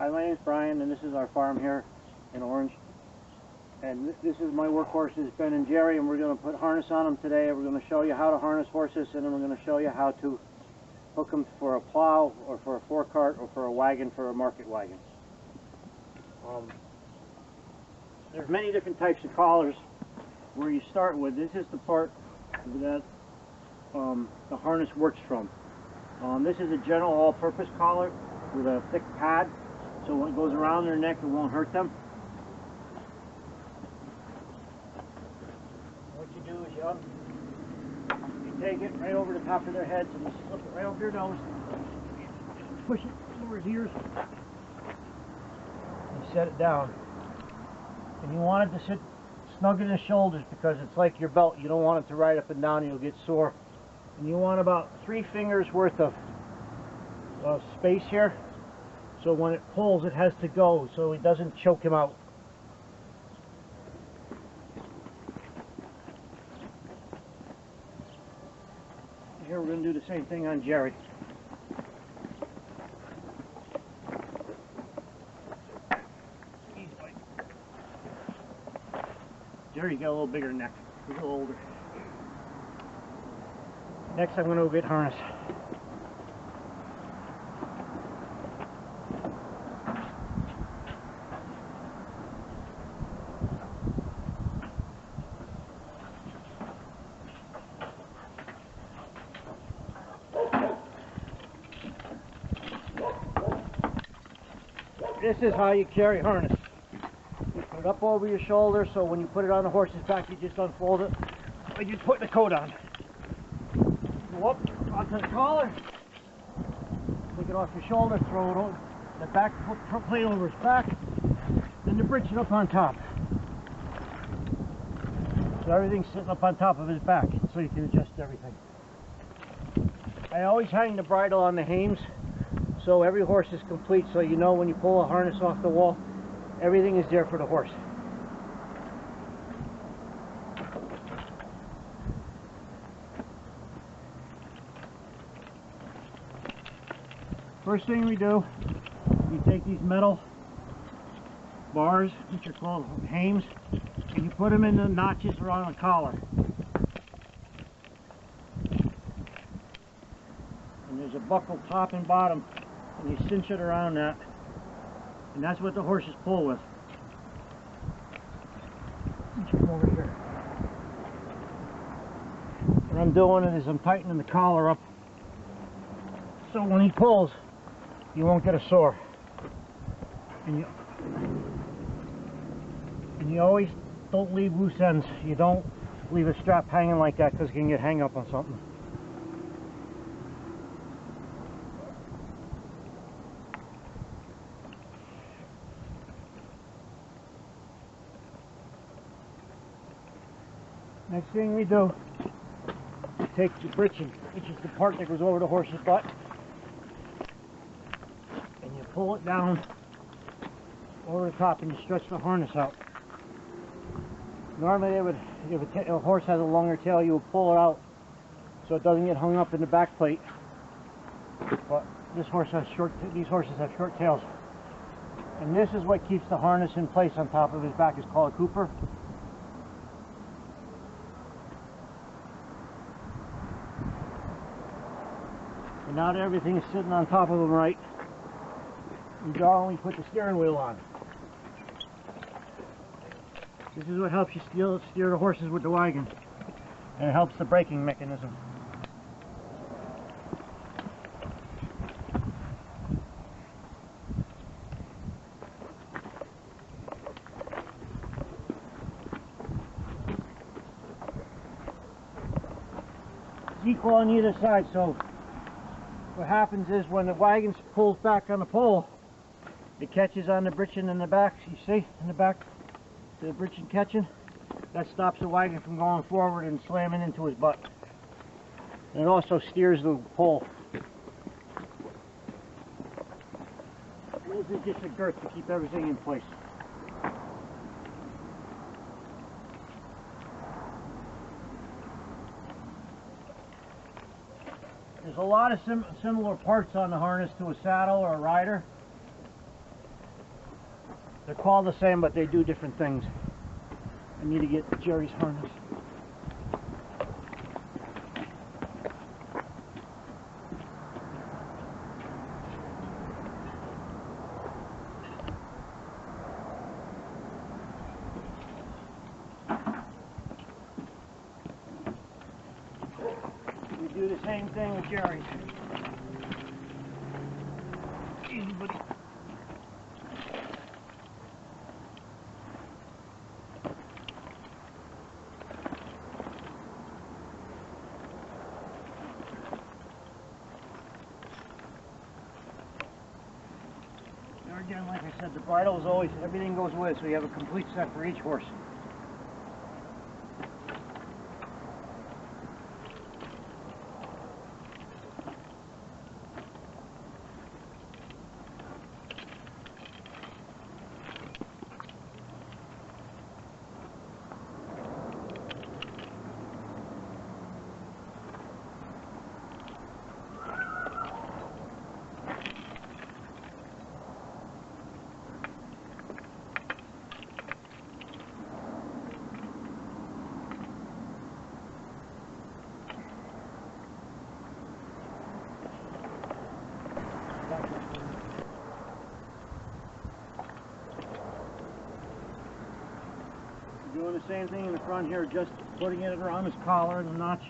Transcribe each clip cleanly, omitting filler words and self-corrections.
Hi, my name's Brian, and this is our farm here in Orange. And this is my workhorses, Ben and Jerry, and we're going to put harness on them today. We're going to show you how to harness horses, and then we're going to show you how to hook them for a plow, or for a forecart, or for a wagon, for a market wagon. There's many different types of collars. Where you start with, this is the part that the harness works from. This is a general all-purpose collar with a thick pad, so when it goes around their neck it won't hurt them. What you do is you take it right over the top of their heads and you slip it right over their nose, you push it over his ears, you set it down, and you want it to sit snug in the shoulders because it's like your belt. You don't want it to ride up and down and you'll get sore. And you want about 3 fingers worth of space here, so when it pulls it has to go so it doesn't choke him out. Here we're going to do the same thing on Jerry. Jerry's got a little bigger neck. He's a little older. Next I'm going to go get harness. This is how you carry harness. You put it up over your shoulder, so when you put it on the horse's back, you just unfold it like you're putting a coat on. Go up onto the collar, take it off your shoulder, throw it over the back plate over his back, then the bridge up on top. So everything's sitting up on top of his back, so you can adjust everything. I always hang the bridle on the hames, so every horse is complete, so you know when you pull a harness off the wall, everything is there for the horse. First thing we do, you take these metal bars, which are called hames, and you put them in the notches around the collar. And there's a buckle top and bottom, and you cinch it around that. And that's what the horses pull with. Come over here. What I'm doing is I'm tightening the collar up, so when he pulls, you won't get a sore. And you always don't leave loose ends. You don't leave a strap hanging like that because you can get hung up on something. Next thing we do, you take the britching, which is the part that goes over the horse's butt, and you pull it down over the top and you stretch the harness out. Normally if a horse has a longer tail, you would pull it out so it doesn't get hung up in the back plate. But these horses have short tails. And this is what keeps the harness in place on top of his back. It's called a cooper. And now that everything is sitting on top of them right, you go and we put the steering wheel on. This is what helps you steer the horses with the wagon, and it helps the braking mechanism. It's equal on either side, so what happens is when the wagon pulls back on the pole, it catches on the britching in the back. You see in the back, the britching catching? That stops the wagon from going forward and slamming into his butt. And it also steers the pole. This is just a girth to keep everything in place. There's a lot of similar parts on the harness to a saddle or a rider. They're called the same, but they do different things. I need to get Jerry's harness. We do the same thing with Jerry's. Easy, buddy. Again, like I said, the bridle is always, everything goes with it, so you have a complete set for each horse. Doing the same thing in the front here, just putting it around his collar and the notch.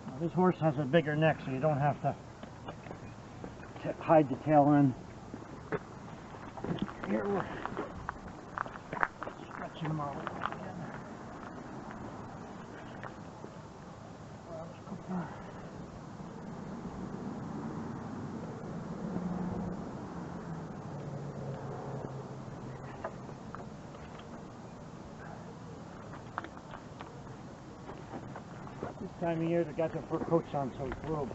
Now, this horse has a bigger neck, so you don't have to hide the tail in. Here we're stretching him out again. This time of year they got their fur coats on, so it's a little.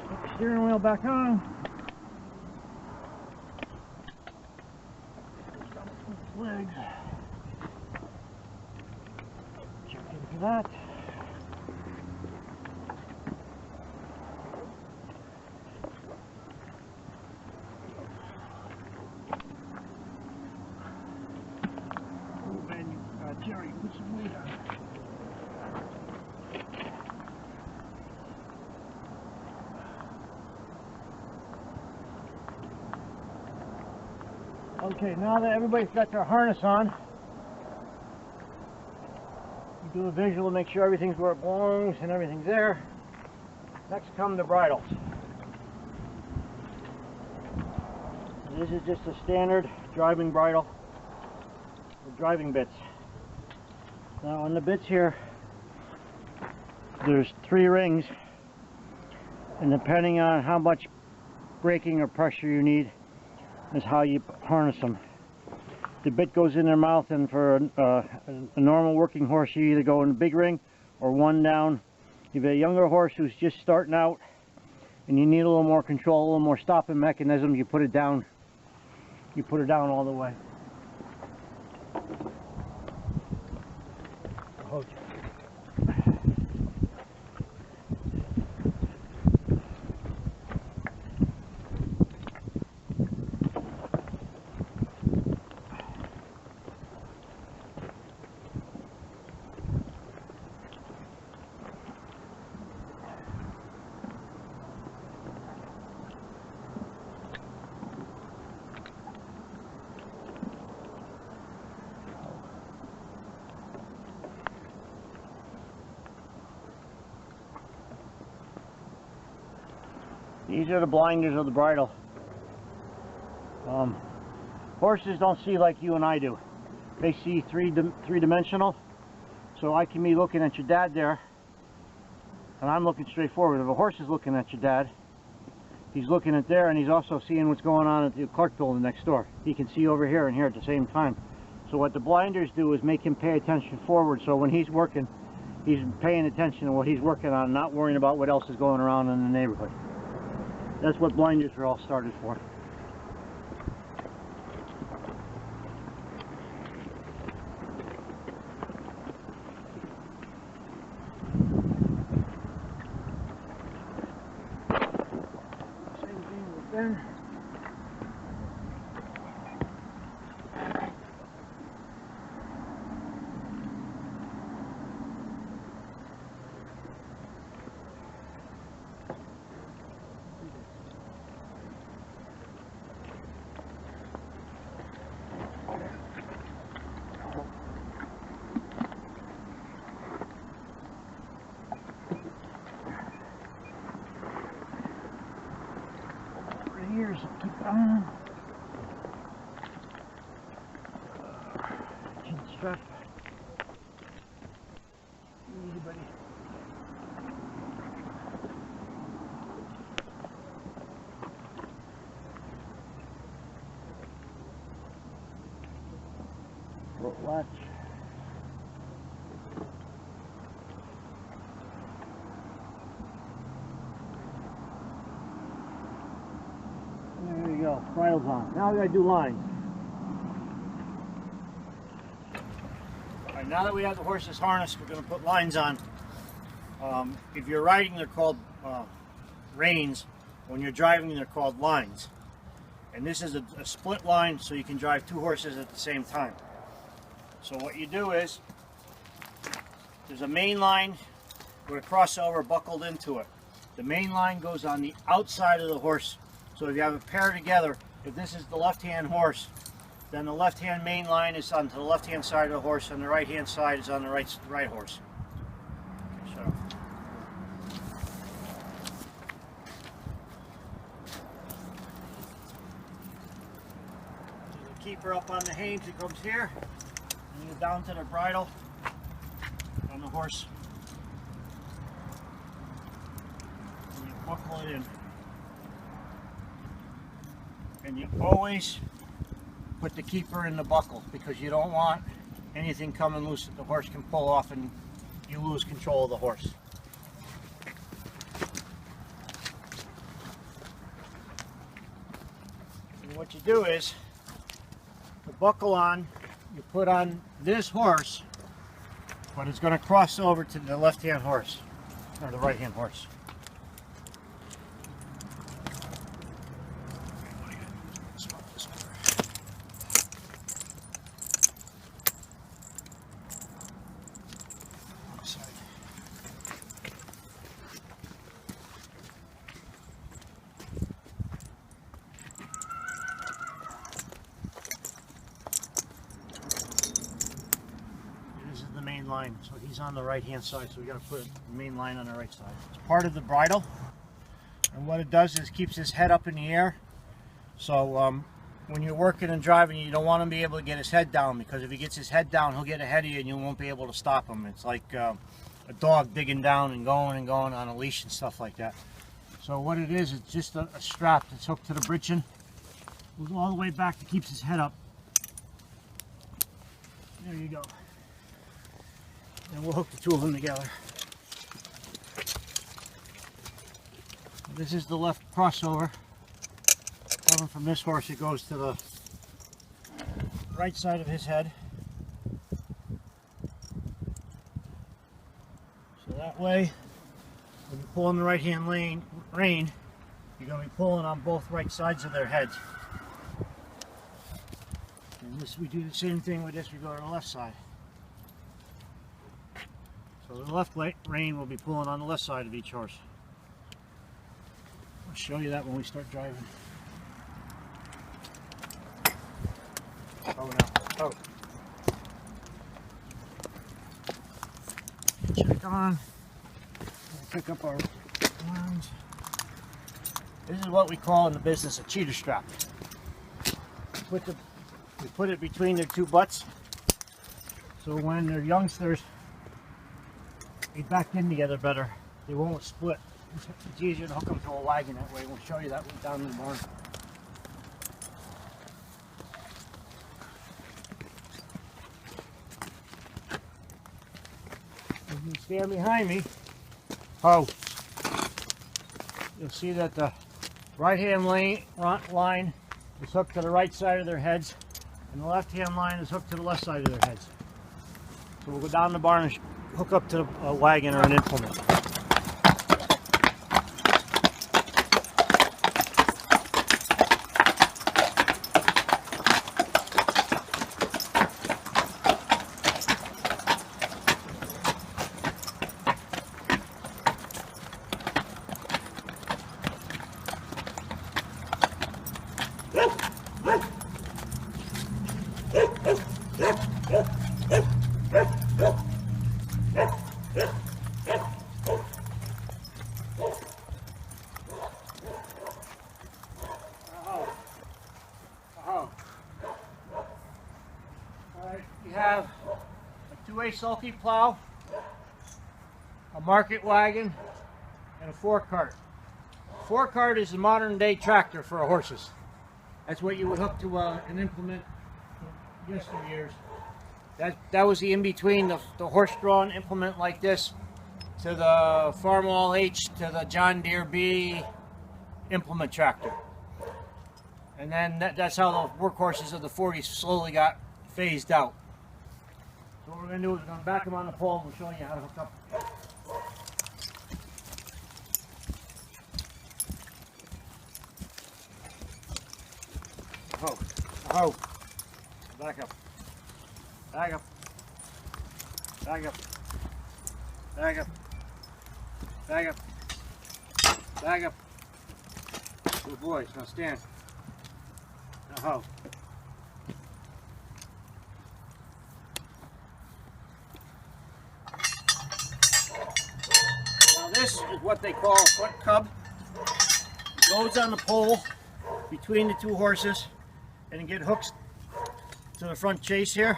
Put the steering wheel back on. Legs. Check into that. Jerry, put some weight on it. Okay, now that everybody's got their harness on, you do a visual to make sure everything's where it belongs and everything's there. Next come the bridles. This is just a standard driving bridle with driving bits. Now on the bits here, there's 3 rings, and depending on how much braking or pressure you need is how you harness them. The bit goes in their mouth, and for a normal working horse you either go in the big ring or one down. If you have a younger horse who's just starting out and you need a little more control, a little more stopping mechanism, you put it down. You put it down all the way. Okay. These are the blinders of the bridle. Horses don't see like you and I do. They see three-dimensional. So I can be looking at your dad there, and I'm looking straight forward. If a horse is looking at your dad, he's looking at there, and he's also seeing what's going on at the Clark building next door. He can see over here and here at the same time. So what the blinders do is make him pay attention forward, so when he's working, he's paying attention to what he's working on, not worrying about what else is going around in the neighborhood. That's what blinders are all started for. in. Here's keep on. Chin strap. Easy, buddy. Rope latch. There you go, bridle's on. Now we gotta do lines. Alright, now that we have the horse's harness, we're gonna put lines on. If you're riding, they're called reins. When you're driving, they're called lines. And this is a split line, so you can drive two horses at the same time. So what you do is, there's a main line with a crossover buckled into it. The main line goes on the outside of the horse. So if you have a pair together, if this is the left-hand horse, then the left-hand main line is on to the left-hand side of the horse, and the right-hand side is on the right horse. So. The keeper up on the hames, it comes here, and you go down to the bridle on the horse, and you buckle it in. And you always put the keeper in the buckle, because you don't want anything coming loose that the horse can pull off and you lose control of the horse. And what you do is, the buckle on, you put on this horse, but it's going to cross over to the left-hand horse, or the right-hand horse. Line, so he's on the right hand side, so we got to put the main line on the right side. It's part of the bridle, and what it does is keeps his head up in the air. So when you're working and driving, you don't want him to be able to get his head down, because if he gets his head down, he'll get ahead of you and you won't be able to stop him. It's like a dog digging down and going on a leash and stuff like that. So what it is, it's just a strap that's hooked to the breeching, goes all the way back to keeps his head up. There you go. And we'll hook the two of them together. This is the left crossover. Coming from this horse, it goes to the right side of his head. So that way, when you pull in the right-hand rein, you're going to be pulling on both right sides of their heads. And this, we do the same thing with this, we go to the left side. So the left rein will be pulling on the left side of each horse. I'll show you that when we start driving. Oh, no. Oh. Check on. We'll pick up our lines. This is what we call in the business a cheater strap. We put it between their two butts, so when they're youngsters, they back in together better. They won't split. It's easier to hook them to a wagon that way. We'll show you that down in the barn. If you stand behind me, you'll see that the right-hand line is hooked to the right side of their heads, and the left-hand line is hooked to the left side of their heads. So we'll go down the barn and hook up to a wagon or an implement. We have a 2-way sulky plow, a market wagon, and a 4-cart. 4-cart is a modern day tractor for horses. That's what you would hook to an implement from yesteryears. That was the in-between, the horse-drawn implement like this to the Farmall H to the John Deere B implement tractor. And then that's how the workhorses of the 40s slowly got phased out. So what we're going to do is we're going to back them on the pole and we'll show you how to hook up. Oh, back up, back up, back up, back up, back up, back up. Good boys, now stand. Now ho. Now this is what they call a front cub. It goes on the pole between the two horses and it get hooked to the front chase here.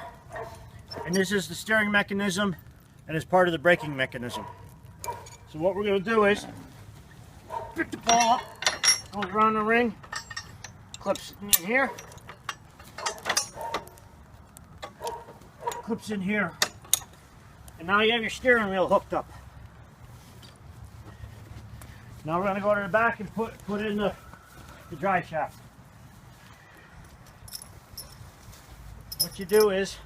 And this is the steering mechanism and is part of the braking mechanism. So what we're going to do is pick the ball up, goes around the ring, clips in here, clips in here, and now you have your steering wheel hooked up. Now we're going to go to the back and put in the drive shaft. What you do is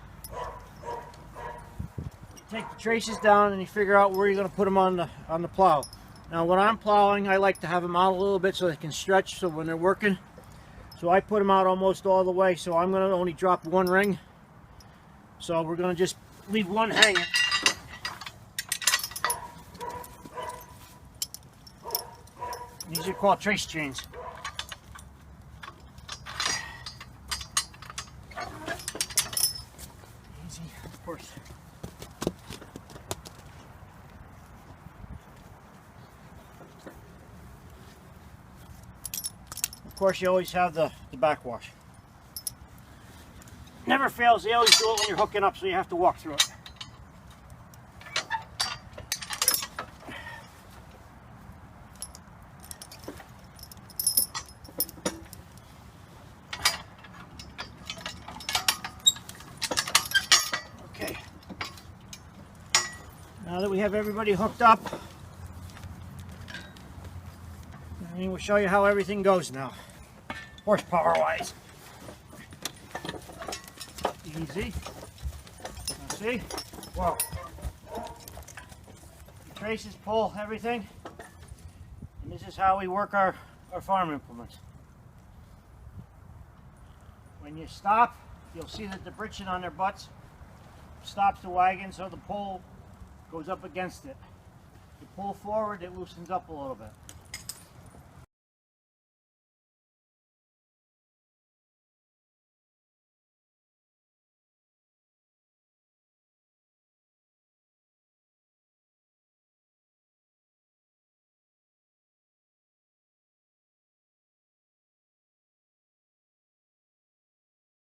you take the traces down and you figure out where you're going to put them on the plow. Now when I'm plowing, I like to have them out a little bit so they can stretch so when they're working. So I put them out almost all the way, so I'm going to only drop one ring. So we're going to just leave one hanging. These are called trace chains. Easy, of course. Of course, you always have the backwash. Never fails, they always do it when you're hooking up, so you have to walk through it. Okay. Now that we have everybody hooked up, we'll show you how everything goes now, horsepower wise. Easy. Now see? Whoa. The traces pull everything, and this is how we work our farm implements. When you stop, you'll see that the britching on their butts stops the wagon so the pole goes up against it. You pull forward, it loosens up a little bit.